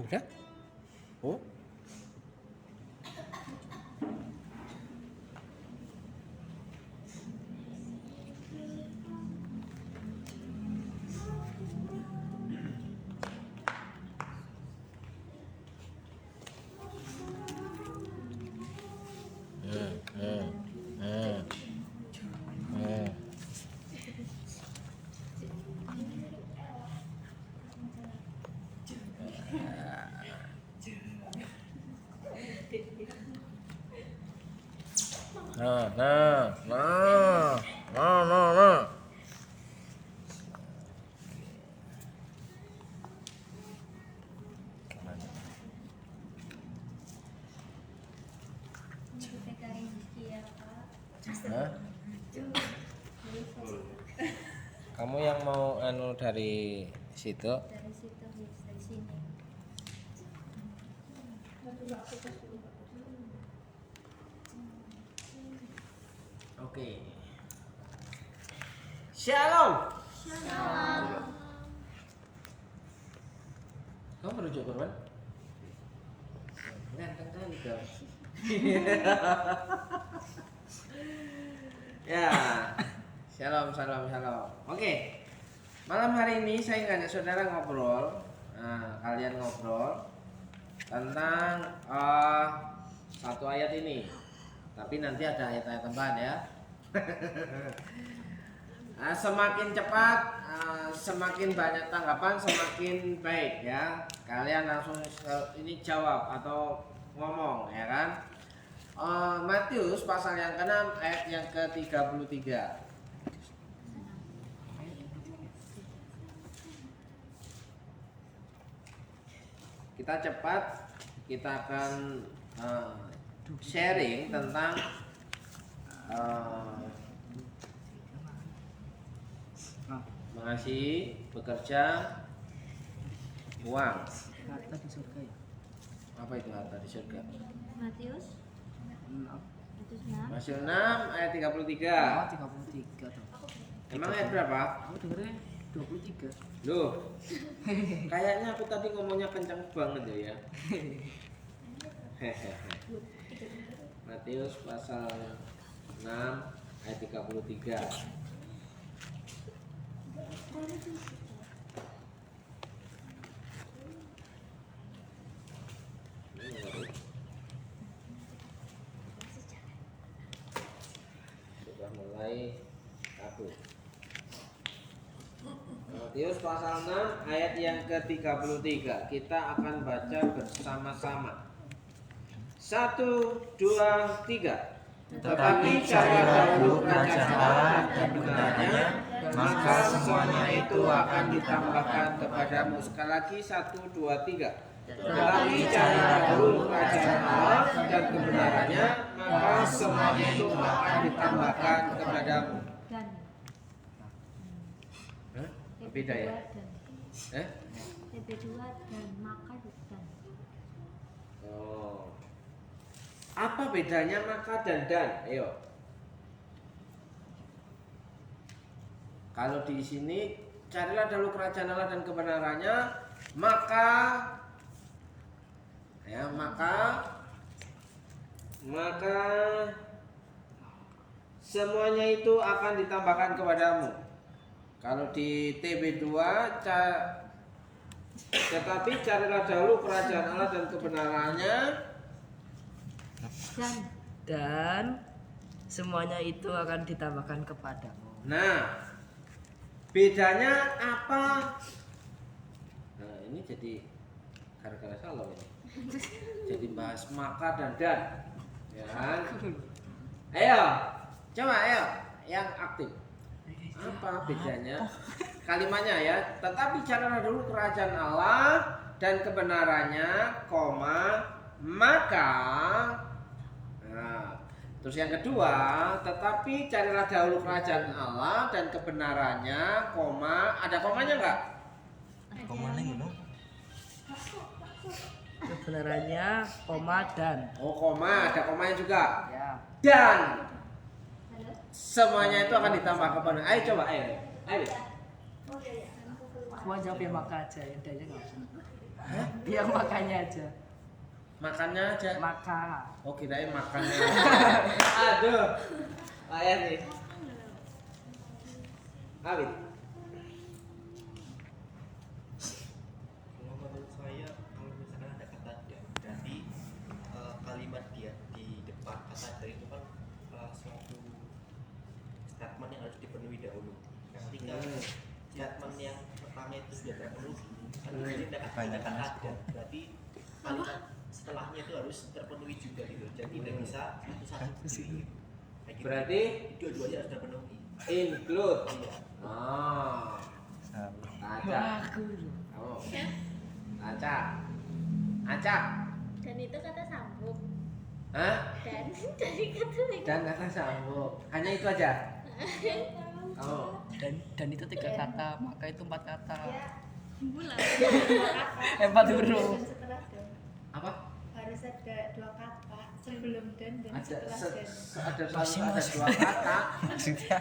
Udah? Oh. Nah. Hah? Kamu yang mau anu dari situ? Dari situ, dari sini. Oke. Shalom. Shalom. Kamu merujuk korban? Ganteng kali kau. Ya. Shalom. Oke. Malam hari ini saya ngajak saudara ngobrol. Nah, kalian ngobrol tentang satu ayat ini. Tapi nanti ada ayat-ayat tambahan ya. Semakin cepat, semakin banyak tanggapan, semakin baik ya. Kalian langsung ini jawab atau ngomong ya kan. Matius pasal yang ke-6 ayat yang ke-33. Kita cepat, kita akan sharing tentang mengasihi, bekerja, uang. Harta di surga ya? Apa itu harta di surga? Matius 6. Matius 6 ayat 33. Oh, 33 tuh. Emang ayat berapa? Aku dengernya 23. Loh, kayaknya aku tadi ngomongnya kencang banget ya. Matius pasal 6 ayat 33. Sudah mulai kabur. Matius pasal 6 ayat yang ke-33. Kita akan baca bersama-sama. 1, 2, 3. Tetapi carilah dahulu kerajaan Allah dan kebenarannya, maka semuanya itu akan ditambahkan kepadamu. Sekali lagi 1, 2, 3. Tetapi carilah dahulu kerajaan Allah dan kebenarannya, maka semuanya itu akan ditambahkan kepadamu. Dan Beda ya? TB2 dan maka dan. Oh. Apa bedanya maka dan? Ayo. Kalau di sini carilah dahulu kerajaan Allah dan kebenarannya, maka semuanya itu akan ditambahkan kepadamu. Kalau di TB2 tetapi carilah dahulu kerajaan Allah dan kebenarannya, Dan semuanya itu akan ditambahkan kepadamu. nah, bedanya apa? Nah, ini jadi gara-gara salah ini. Jadi bahas maka dan. Ya kan? Ayo, coba yang aktif. Apa bedanya? Kalimatnya ya. Tetapi carilah dulu kerajaan Allah dan kebenarannya, maka. Nah, terus yang kedua, tetapi carilah dahulu kerajaan Allah dan kebenarannya, ada komanya enggak? Kebenarannya, dan. Oh, ada komanya juga. Ya. Dan semuanya itu akan ditambah kepada. Ayo coba, ayo. Aku jawab yang maka aja, yang aja nggak usah. Yang makannya aja. Makannya aja. Maka. Oh kirain makannya. Aduh. Ayah nih. Awit. Kalau menurut saya, kalau misalkan ada kata dan, berarti kalimat dia di depan kata dan itu kan suatu statement yang harus dipenuhi dahulu. Nah, ketika statement yang pertama itu sudah terpenuhi, kan jadi ada kata dan, berarti kalimat setelahnya itu harus terpenuhi juga gitu. Jadi tidak bisa satu-satu. Kayak gitu. Berarti dua-duanya harus terpenuhi. include. Iya. Oh. Aca. Oh. Aca. Aca. Dan itu kata sambung. Hah? Dan dari kata Dan kata sambung. Hanya itu aja. Oh. Dan itu 3 kata, maka itu 4 kata. bulan. 4 huruf. Dan setelah dan Apa? harus ada 2 kata sebelum dan Ada setelah dan. ada selalu ada 2 kata. Maksudnya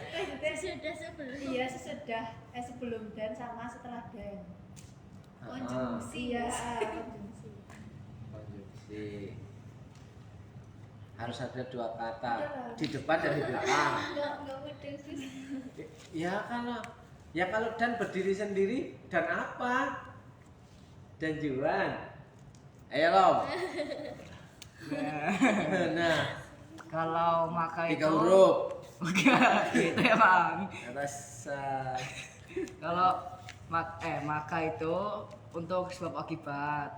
Sudah sebelum. Iya sesudah sebelum dan sama setelah dan. Konjungsi. Iya. Konjungsi. Harus ada 2 kata di depan dan di belakang. Enggak mudah sih. Ya kalau dan berdiri sendiri dan apa? Dan Juan. Ayo Lom. Nah, kalau maka 3 itu huruf. Enggak, gitu ya Bang. Atas Kalau maka itu untuk sebab akibat.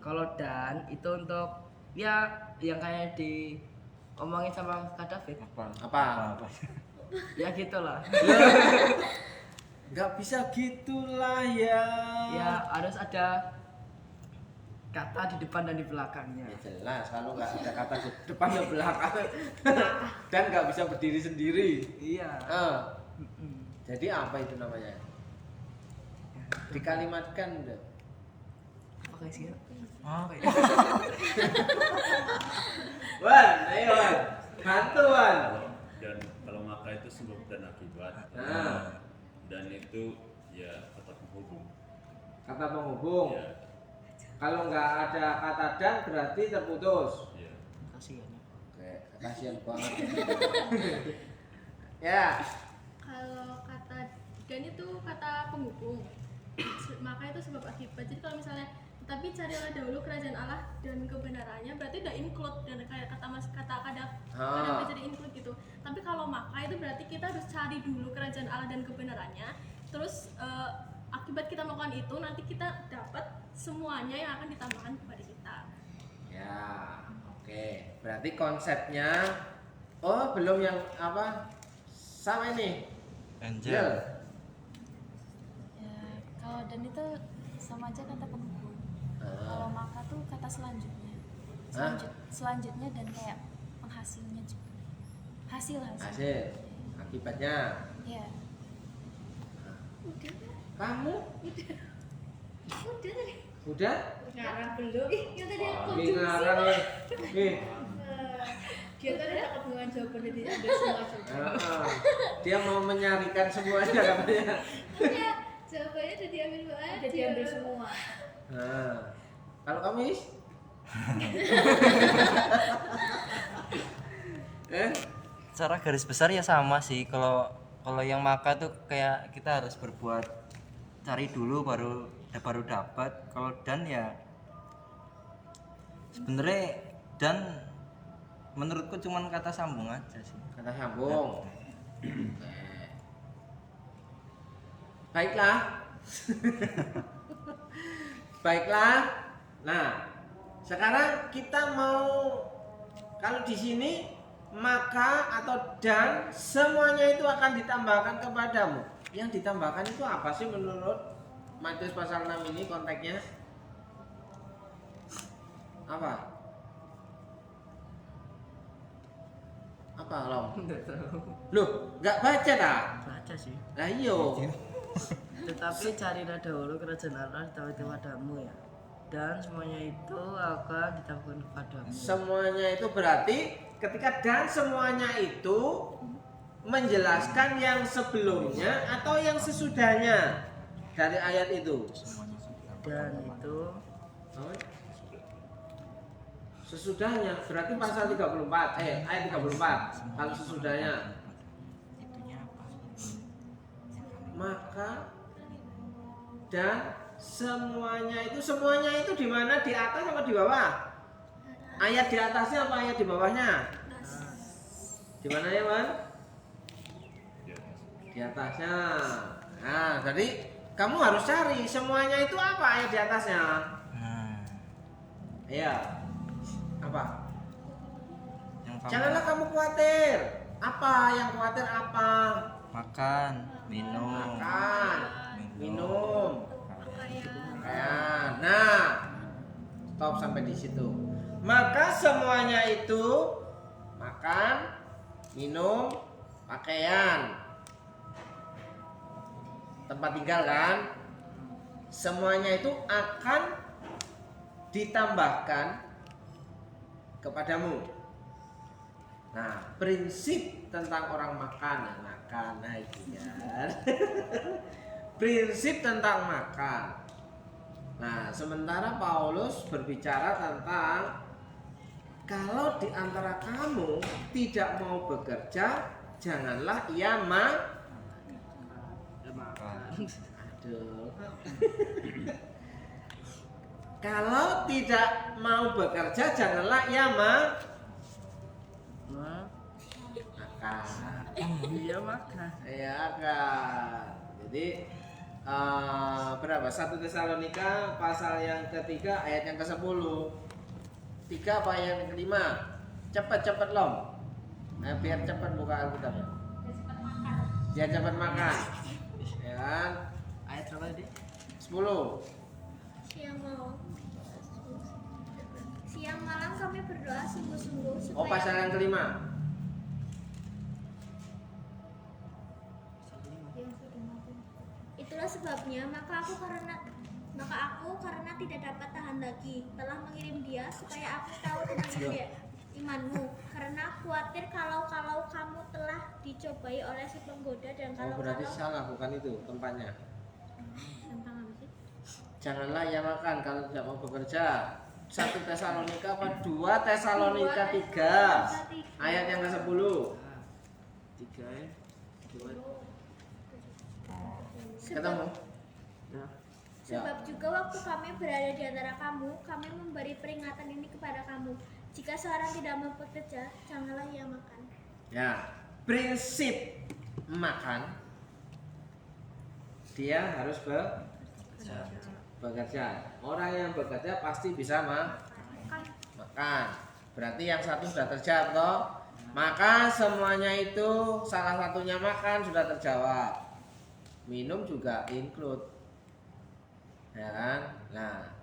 Kalau dan itu untuk ya yang kayak diomongin sama Kak David. apa? Ya gitulah. Nggak bisa gitulah ya. Ya harus ada kata di depan dan di belakangnya. Ya jelas kalau nggak ada kata di depan dan belakang dan nggak bisa berdiri sendiri. Iya. Jadi apa itu namanya? Dikalimatkan udah. Oke sih. Wan, ayo Wan. Bantu Wan. Dan kalau maka itu sebab dan akibat. Nah. Dan itu ya kata penghubung. Kata penghubung. Ya, Kalau nggak ada kata dan berarti terputus. ya. Kasihan. Oke, kasihan banget. Ya. Kalau kata dan itu kata penghubung, maka itu sebab akibat. Jadi kalau misalnya tapi carilah dahulu kerajaan Allah dan kebenarannya, berarti udah include dan kayak kata kadang jadi include gitu. Tapi kalau maka itu berarti kita harus cari dulu kerajaan Allah dan kebenarannya. Terus akibat kita melakukan itu nanti kita dapat semuanya yang akan ditambahkan kepada kita. Ya, oke. Berarti konsepnya belum yang apa? Sama ini. Angel. Ya, kalau dan itu sama aja kata penghubung. Kalau maka tuh kata selanjutnya. Selanjutnya dan kayak penghasilnya juga. Hasil. Hasil. Akibatnya. Ya. Kamu? Udah. Udah? Sekarang belum. Yang tadi aku Ini ngarang nih. Nih. Dia tadi takut dengan jawaban jadi ambil semua jawaban. Dia mau menyarikan semuanya katanya. Enggak, jawabannya udah diambil aja. Udah diambil semua. Nah, kalau kamu Is? Secara garis besar ya sama sih. Kalau yang maka tuh kayak kita harus berbuat, cari dulu baru dapat. Kalau dan ya sebenarnya dan menurutku cuman kata sambung aja sih. Kata sambung. Baiklah. Baiklah. Nah, sekarang kita mau kalau di sini maka atau dan semuanya itu akan ditambahkan kepadamu. Yang ditambahkan itu apa sih menurut Matius pasal 6 ini konteksnya? Apa? Apa Lom? Loh, nggak baca dah? Baca sih. Lah iyo. Tetapi carilah dahulu kerajaan Allah dan kepadamu ya. Dan semuanya itu akan ditambahkan kepadamu. Semuanya itu berarti ketika dan semuanya itu menjelaskan yang sebelumnya atau yang sesudahnya dari ayat itu. Dan itu Apa? Sesudahnya berarti pasal 34 ayat 34 kalau sesudahnya maka dan semuanya itu di mana, di atas apa di bawah? Ayat di atasnya apa ayat di bawahnya? Di mana ya, Man? Di atasnya. Nah, jadi kamu harus cari semuanya itu apa ayat di atasnya. Iya. Apa? Janganlah kamu khawatir. Apa yang khawatir apa? Makan, minum, Makan, minum. Nah, stop sampai di situ. Maka semuanya itu makan, minum, pakaian, tempat tinggal kan? Semuanya itu akan ditambahkan kepadamu. Nah, prinsip tentang orang makan, nah itu kan. Prinsip tentang makan. Nah, sementara Paulus berbicara tentang kalau di antara kamu tidak mau bekerja, janganlah ia makan. Aduh. Kalau tidak mau bekerja, janganlah ia makan. iya makan. Ya kan. Jadi berapa? 1 Tesalonika pasal yang ketiga ayat yang ke-10. 3 apa ayat yang ke-5? Cepat Lom. Nah, biar cepat buka Alkitabnya. Biar cepat makan. Ya kan? Ayat berapa tadi? 10. Siang malam kami berdoa sungguh-sungguh supaya Oh, pasal yang ke-5. Itulah sebabnya maka aku karena tidak dapat tahan lagi telah mengirim dia supaya aku tahu tentang imanmu, karena khawatir kalau kamu telah dicobai oleh si penggoda dan Oh, berarti salah, bukan itu tempatnya. tentang apa sih? Janganlah ia makan kalau tidak mau bekerja. 1 Tesalonika apa 2 Tesalonika 3 ayat yang ke-10. 3 ya. 2. Ketemu. Sebab juga waktu kami berada di antara kamu, kami memberi peringatan ini kepada kamu. Jika seorang tidak mau bekerja, janganlah ia makan. Ya, prinsip makan dia harus bekerja. Orang yang bekerja pasti bisa makan. Berarti yang satu sudah terjawab toh. Maka semuanya itu salah satunya makan sudah terjawab. Minum juga include. Ya kan? Nah.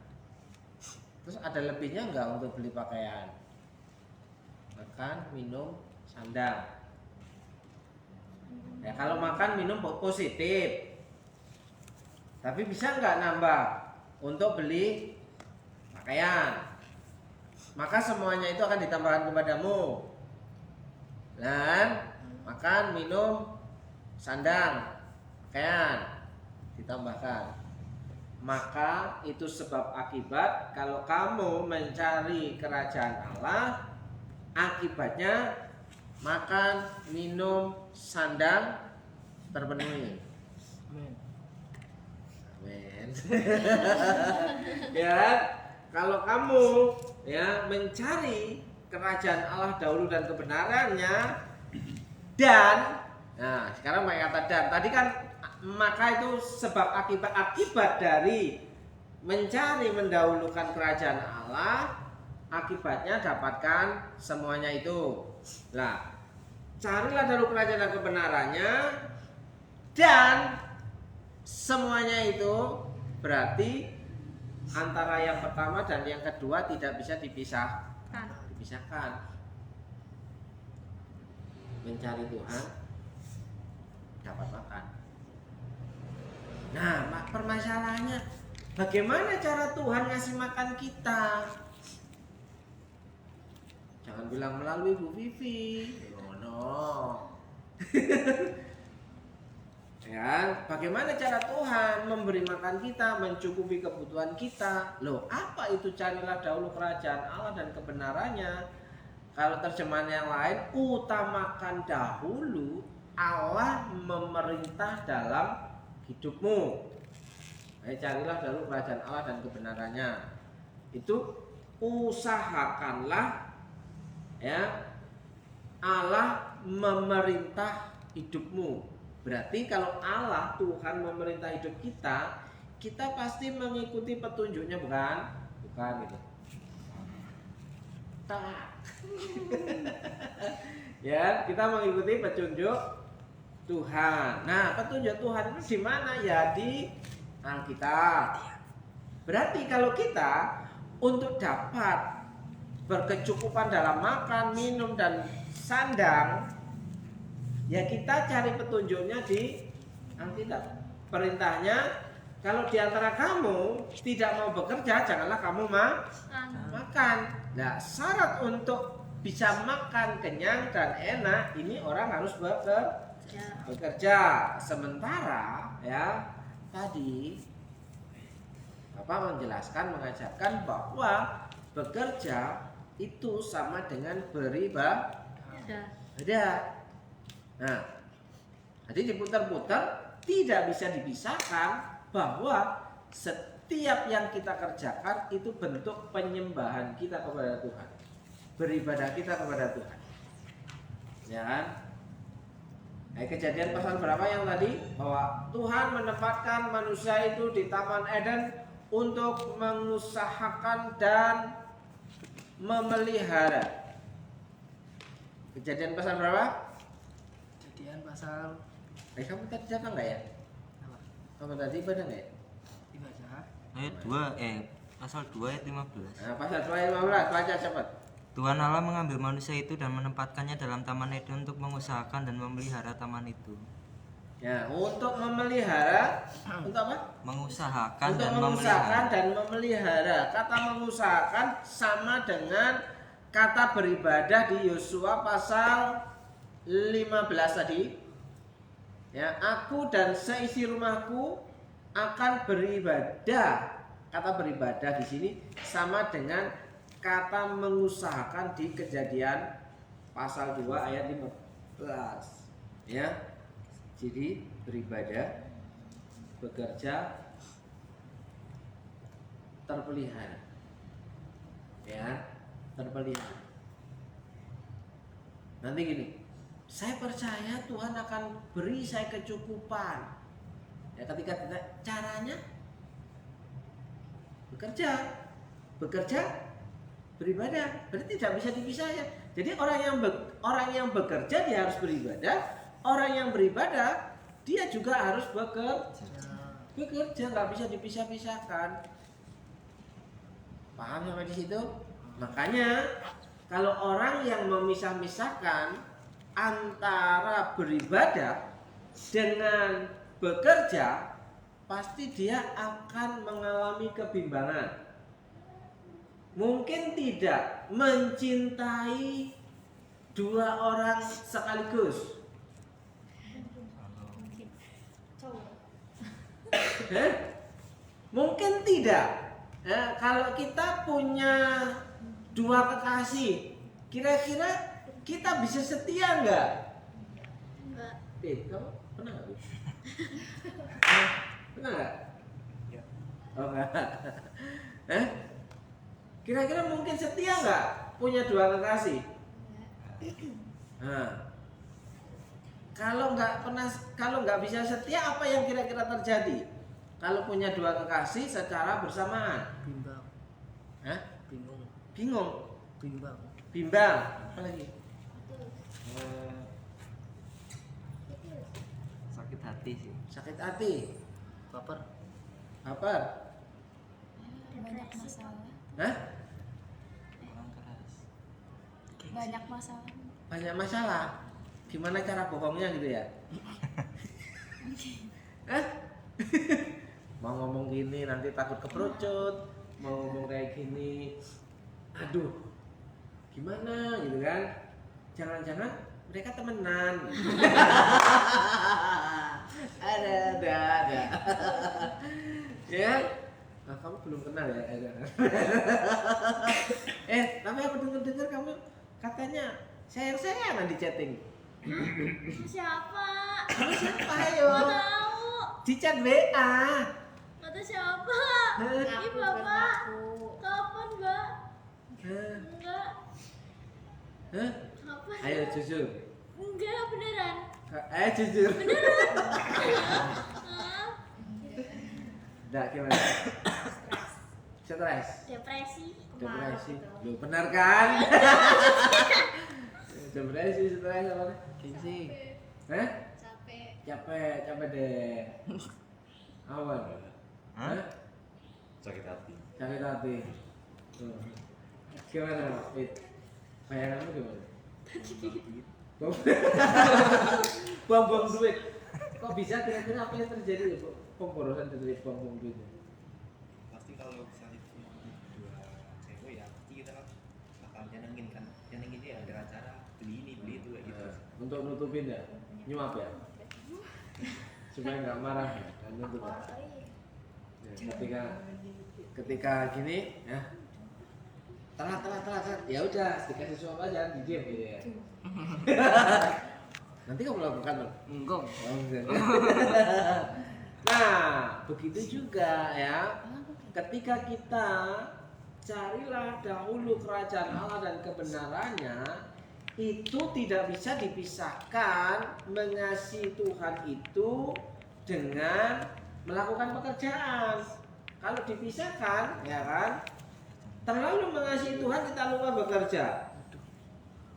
Terus ada lebihnya enggak untuk beli pakaian? Makan, minum, sandang. Ya kalau makan minum positif. Tapi bisa enggak nambah untuk beli pakaian? Maka semuanya itu akan ditambahkan kepadamu. Dan makan, minum, sandang, pakaian ditambahkan. Maka itu sebab akibat kalau kamu mencari kerajaan Allah, akibatnya makan, minum, sandang terpenuhi. Amin. Ya, kalau kamu ya mencari kerajaan Allah dahulu dan kebenarannya, dan nah sekarang pakai kata dan. Tadi kan maka itu sebab akibat dari mencari mendahulukan kerajaan Allah, akibatnya dapatkan semuanya itu. Nah, carilah dahulu kerajaan dan kebenarannya, dan semuanya itu berarti antara yang pertama dan yang kedua tidak bisa dipisahkan. Mencari Tuhan dapat makan. Nah, permasalahannya bagaimana cara Tuhan ngasih makan kita? Jangan bilang melalui Bu Vivi. No. Ya, bagaimana cara Tuhan memberi makan kita, mencukupi kebutuhan kita? Loh, apa itu carilah dahulu kerajaan Allah dan kebenarannya? Kalau terjemahan yang lain, utamakan dahulu Allah memerintah dalam hidupmu. Carilah dahulu kerajaan Allah dan kebenarannya. Itu usahakanlah ya Allah memerintah hidupmu. Berarti kalau Allah Tuhan memerintah hidup kita, kita pasti mengikuti petunjuknya, bukan? Bukan gitu. Tak. Ya, kita mengikuti petunjuk Tuhan. Nah, petunjuk Tuhan itu di mana? Ya di Alkitab. Berarti kalau kita untuk dapat berkecukupan dalam makan, minum dan sandang, ya kita cari petunjuknya di Alkitab. Perintahnya, kalau di antara kamu tidak mau bekerja, janganlah kamu makan. Nah, syarat untuk bisa makan kenyang dan enak, ini orang harus bekerja. Sementara ya tadi Bapak menjelaskan, mengajarkan bahwa bekerja itu sama dengan beribadah. Nah, jadi diputar-putar, tidak bisa dipisahkan bahwa setiap yang kita kerjakan itu bentuk penyembahan kita kepada Tuhan, beribadah kita kepada Tuhan. Ya kan? Kejadian pasal berapa yang tadi? Bahwa Tuhan menempatkan manusia itu di Taman Eden untuk mengusahakan dan memelihara. Kejadian pasal berapa? Kejadian pasal Kamu tadi datang nggak ya? apa? Kamu tadi ibadah nggak ya? Dibaca. Ayat 2 pasal 2 ayat 15. Nah, pasal 2 ayat 15, baca cepat. Tuhan Allah mengambil manusia itu dan menempatkannya dalam taman Eden untuk mengusahakan dan memelihara taman itu. Ya, untuk memelihara, untuk apa? Mengusahakan Untuk dan mengusahakan memelihara. dan memelihara. Kata mengusahakan sama dengan kata beribadah di Yosua pasal 15 tadi. Ya, aku dan seisi rumahku akan beribadah. Kata beribadah di sini sama dengan kata mengusahakan di Kejadian pasal 2 ayat 15. Ya. Jadi beribadah, bekerja, terpelihara. Ya, terpelihara. Nanti gini, saya percaya Tuhan akan beri saya kecukupan. Ya, ketika caranya bekerja, beribadah. Berarti tidak bisa dipisah ya. Jadi orang yang bekerja dia harus beribadah. Orang yang beribadah dia juga harus bekerja, nggak bisa dipisah-pisahkan. Paham sampai di situ? Makanya kalau orang yang memisah-misahkan antara beribadah dengan bekerja, pasti dia akan mengalami kebimbangan. Mungkin tidak mencintai dua orang sekaligus. Mungkin tidak. Kalau kita punya dua kekasih, kira-kira kita bisa setia nggak? Enggak. Kamu pernah nggak? Pernah nggak? Ya. Oh enggak. Kira-kira mungkin setia nggak punya dua kekasih? Nah, kalau nggak bisa setia, apa yang kira-kira terjadi? Kalau punya dua kekasih secara bersamaan, Bimbang. Bingung. bingung, Bimbang. apa lagi? Sakit hati sih. Sakit hati, Baper. baper, Banyak masalah. Kurang keras. Banyak masalah. banyak masalah. Gimana cara bohongnya gitu ya? Mau ngomong gini nanti takut keperucut, mau ngomong kayak gini, aduh, gimana gitu kan? Jangan-jangan mereka temenan. Ada kamu belum kenal ya? Tapi aku dengar kamu katanya sayang-sayangan di chatting. Siapa? Kamu siapa ayo? Nggak tahu. Di chat WA. Nggak tahu siapa. Hah? Ih bapak. Kapan mbak? Enggak. Hah? Kapan? Ayo jujur. Enggak beneran. Jujur. Beneran. Hah? Nggak gimana? Stres. Depresi. Depresi. Lu benar kan? Depresi, stres apa? Gengsi. Hah? Capek. Capek deh. Awal. Hah? Sakit hati. Sakit hati. Tuh. Gimana, Fit? Bayanganmu gimana? Buang-buang duit. Kok bisa kira-kira apa yang terjadi ya, pemborosan duit, buang-buang duit? Pasti kalau misalnya itu dua cewek ya pasti kita kan bakal nyenengin kan, nyenengin dia dengan cara beli ini beli itu kayak gitu. Untuk nutupin ya, nyuap ya, supaya nggak marah ya, dan nutup ya. Ya, ketika gini ya, telat, ya udah dikasih suap aja, didiem gitu ya. Nanti kamu lakukan dong. Enggak. Nah, begitu juga ya. Ketika kita carilah dahulu kerajaan Allah dan kebenarannya, itu tidak bisa dipisahkan mengasihi Tuhan itu dengan melakukan pekerjaan. Kalau dipisahkan, ya kan, terlalu mengasihi Tuhan kita lupa bekerja.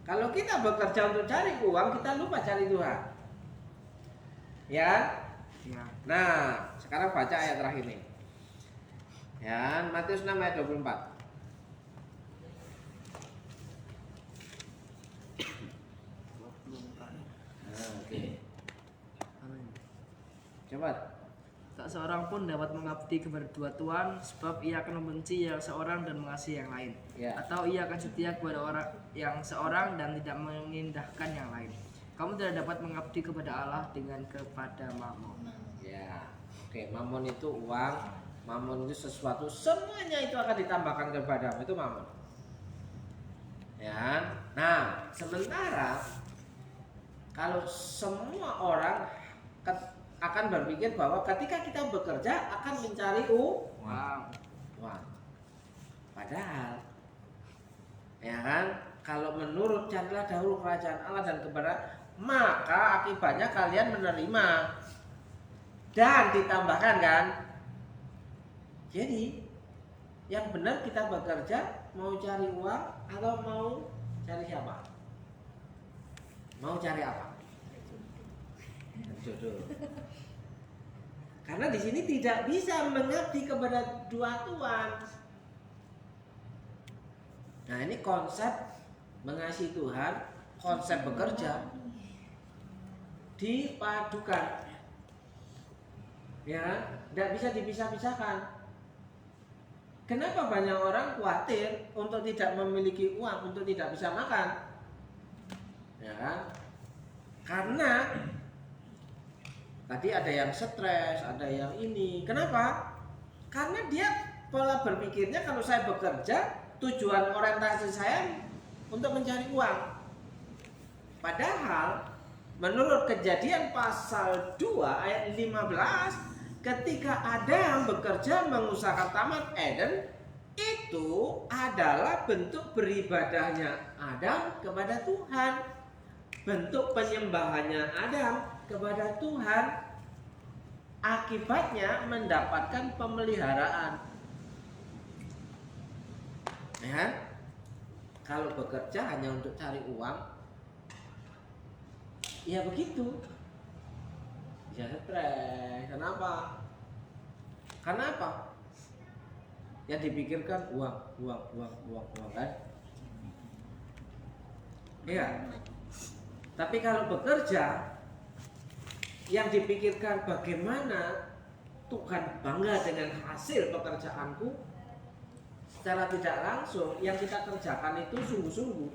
Kalau kita bekerja untuk cari uang, kita lupa cari Tuhan. Ya. Nah, sekarang baca ayat terakhir ini. Ya, Matius 6 ayat 24. Nah, oke. Coba. Tak seorang pun dapat mengabdi kepada dua tuan, sebab ia akan membenci yang seorang dan mengasihi yang lain. Ya. Atau ia akan setia kepada orang yang seorang dan tidak mengindahkan yang lain. Kamu tidak dapat mengabdi kepada Allah dengan kepada mamon. Ya. Oke, mamon itu uang, mamon itu sesuatu, semuanya itu akan ditambahkan kepadamu, itu mamon. Ya. Nah, sementara kalau semua orang akan berpikir bahwa ketika kita bekerja akan mencari uang. Padahal, ya kan, kalau menurut carilah dahulu kerajaan Allah dan kebenaran, maka akibatnya kalian menerima dan ditambahkan kan. Jadi, yang benar kita bekerja mau cari uang atau mau cari siapa? Mau cari apa? Jodoh. Karena di sini tidak bisa mengabdi kepada dua tuan. Nah, ini konsep mengasihi Tuhan, konsep bekerja dipadukan. Ya, tidak bisa dipisah-pisahkan. Kenapa banyak orang khawatir untuk tidak memiliki uang, untuk tidak bisa makan? Ya kan? Karena tadi ada yang stres, ada yang ini. Kenapa? Karena dia pola berpikirnya kalau saya bekerja, tujuan orientasi saya untuk mencari uang. Padahal menurut Kejadian pasal 2 ayat 15, ketika Adam bekerja mengusahakan Taman Eden, itu adalah bentuk beribadahnya Adam kepada Tuhan, bentuk penyembahannya Adam kepada Tuhan. Akibatnya mendapatkan pemeliharaan. Ya, kalau bekerja hanya untuk cari uang, ya begitu, bisa stres. Kenapa? Karena apa? Yang dipikirkan uang kan? Iya. Tapi kalau bekerja, yang dipikirkan bagaimana Tuhan bangga dengan hasil pekerjaanku, secara tidak langsung yang kita kerjakan itu sungguh-sungguh,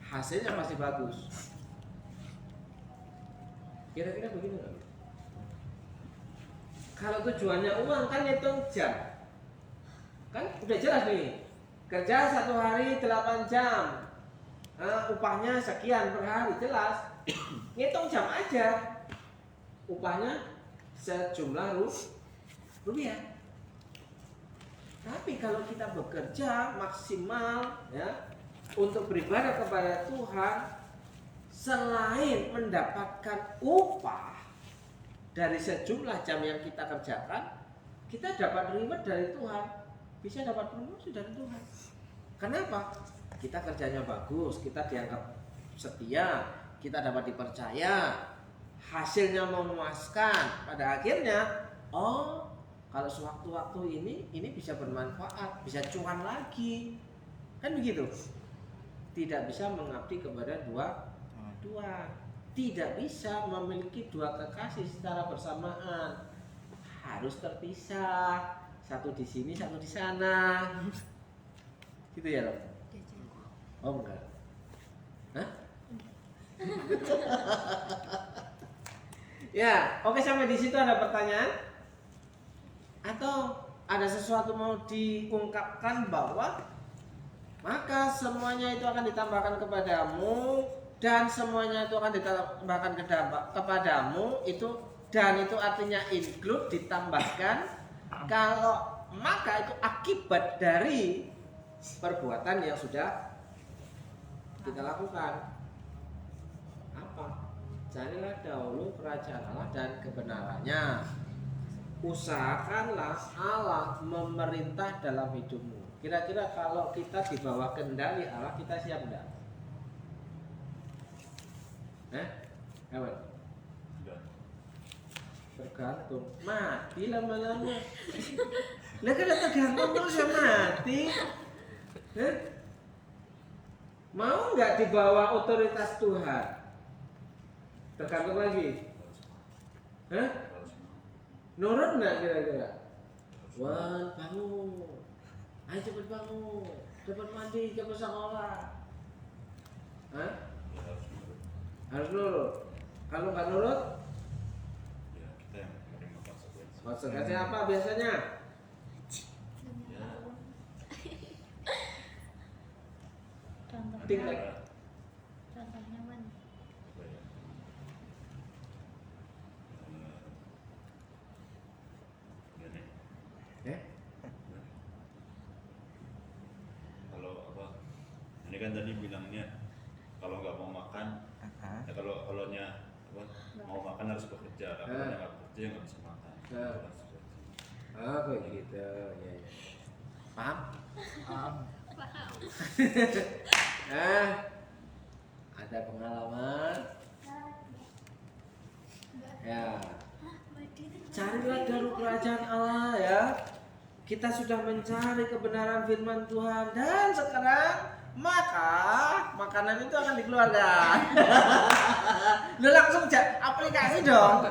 hasilnya pasti bagus. Kira-kira begitu kan? Kalau tujuannya uang kan hitung jam. Kan udah jelas nih. Kerja 1 hari 8 jam. Upahnya sekian per hari, jelas. Ngitung jam aja. Upahnya sejumlah rupiah. Tapi kalau kita bekerja maksimal ya untuk beribadah kepada Tuhan, selain mendapatkan upah dari sejumlah jam yang kita kerjakan, kita dapat reward dari Tuhan, bisa dapat promosi dari Tuhan. Kenapa? Kita kerjanya bagus, kita dianggap setia, kita dapat dipercaya, hasilnya memuaskan. Pada akhirnya, kalau sewaktu-waktu ini bisa bermanfaat, bisa cuan lagi, kan begitu. Tidak bisa mengabdi kepada dua, tidak bisa memiliki 2 kekasih secara bersamaan, harus terpisah, satu di sini, satu di sana, gitu ya loh. Oh enggak? Hah? Ya, oke, sampai di situ ada pertanyaan? Atau ada sesuatu mau diungkapkan bahwa maka semuanya itu akan ditambahkan kepadamu dan semuanya itu akan ditambahkan kepadamu itu, dan itu artinya include, ditambahkan. Kalau maka itu akibat dari perbuatan yang sudah kita lakukan. Apa? Carilah dahulu kerajaan Allah dan kebenarannya. Usahakanlah Allah memerintah dalam hidupmu. Kira-kira kalau kita di bawah kendali Allah, kita siap enggak? Apa? Tergantung. Mati lama-lama. Lah kalau tergantung terus ya mati. Mau nggak di bawah otoritas Tuhan? Tergantung lagi. Nurut nggak kira-kira? Wan, bangun. Ayo cepet bangun. Cepet mandi, cepet sekolah. Harus nurut. Kalau nggak nurut, Ya, kita yang menerima konsekuensi. konsekuensi apa biasanya? Ya, Tinggal. Contohnya mana? apa ya? Gini. Kalau apa? Ini kan tadi bilangnya kalau nggak mau makan, ya kalau mau makan harus bekerja. Kalau nggak bekerja nggak bisa makan. Oh begitu, ya. Paham? Paham. Ada pengalaman. Ya. Carilah dahulu kerajaan Allah ya. Kita sudah mencari kebenaran firman Tuhan dan sekarang maka makanan itu akan dikeluarkan. Lu langsung aplikasi dong.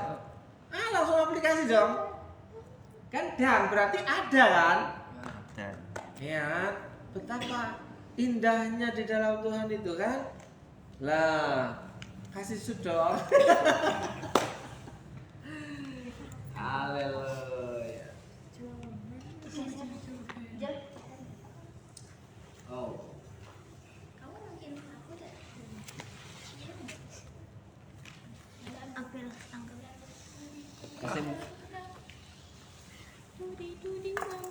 Langsung aplikasi dong. Kan dan berarti ada kan? Dan Ya, betapa indahnya di dalam Tuhan itu kan? Lah, kasih sudong. Haleluya. Oh, Kamu mungkin aku deh. Ambil tanggal.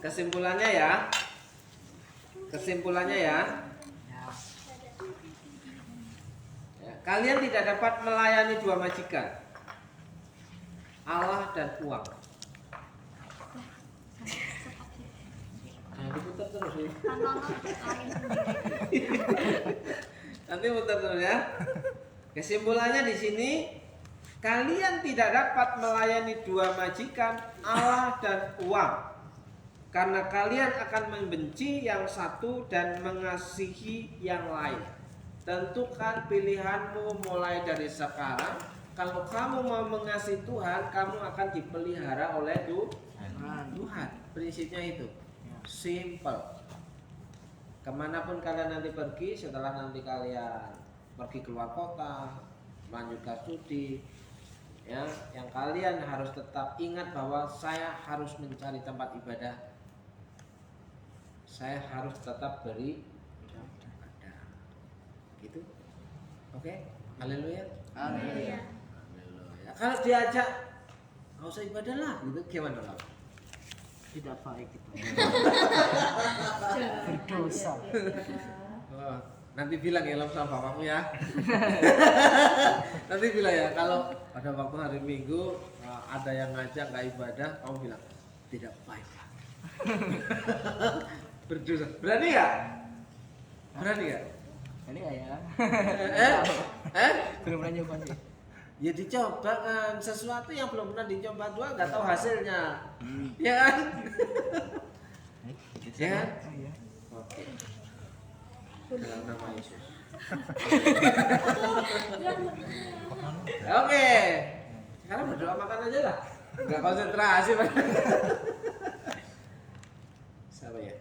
Kesimpulannya ya. Kesimpulannya ya. Kalian tidak dapat melayani 2 majikan, Allah dan uang. Nanti putar terus ya. Nanti putar terus ya. Kesimpulannya di sini, kalian tidak dapat melayani 2 majikan, Allah dan uang, karena kalian akan membenci yang satu dan mengasihi yang lain. Tentukan pilihanmu mulai dari sekarang. Kalau kamu mau mengasihi Tuhan, kamu akan dipelihara oleh Tuhan. Prinsipnya itu simple. Kemanapun kalian nanti pergi, setelah nanti kalian pergi keluar kota, melanjutkan studi, ya, yang kalian harus tetap ingat bahwa saya harus mencari tempat ibadah saya harus tetap beri ibadah. Gitu. Oke? Haleluya. Haleluya. Haleluya. Kalau diajak nggak usah ibadah lah, gitu gimana lah? Tidak baik itu. Berdosa. Oh, nanti bilang ya sama bapakmu ya. Nanti bilang ya kalau pada waktu hari Minggu ada yang ngajak nggak ibadah, kamu bilang tidak baik. Berdosa. Berani ya? Berani ya? Ini nggak ya? Belum pernah nyoba sih. Ya dicoba kan, sesuatu yang belum pernah dicoba dua nggak tahu hasilnya. Ya kan? Ya kan? Oh, iya. Oke. Dalam nama Yesus. Oke. Sekarang berdoa makan aja lah. Nggak konsentrasi. Siapa ya?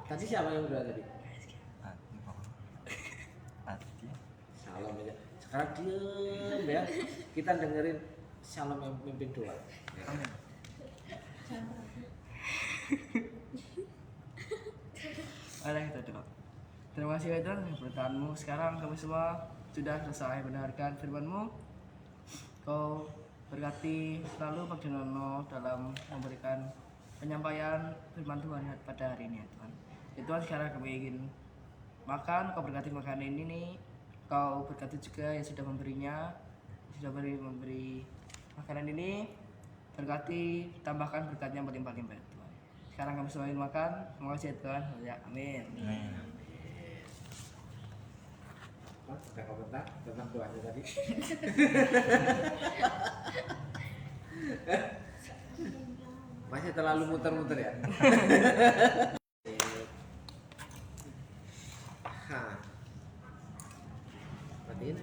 Tadi siapa yang berdoa tadi? Shalom aja. Sekarang diem ya. Kita dengerin Shalom yang memimpin doa. Amin. Ada kita doa. Terima kasih ya Tuhan berkatamu. Sekarang kami semua sudah selesai mendengarkan firman-Mu. Kau berkati selalu Pak Jonono dalam memberikan penyampaian firman Tuhan pada hari ini ya Tuhan. Ya Tuhan, sekarang kami ingin makan, Kau berkati makanan ini nih. Kau berkati juga yang sudah memberinya, sudah memberi makanan ini. Berkati, tambahkan berkatnya berlimpah-limpah ya Tuhan. Sekarang kami semua ingin makan. Terima kasih ya Tuhan. Ya, amin. Ada komentar tentang doanya tadi? Masih terlalu muter-muter ya? Matiin.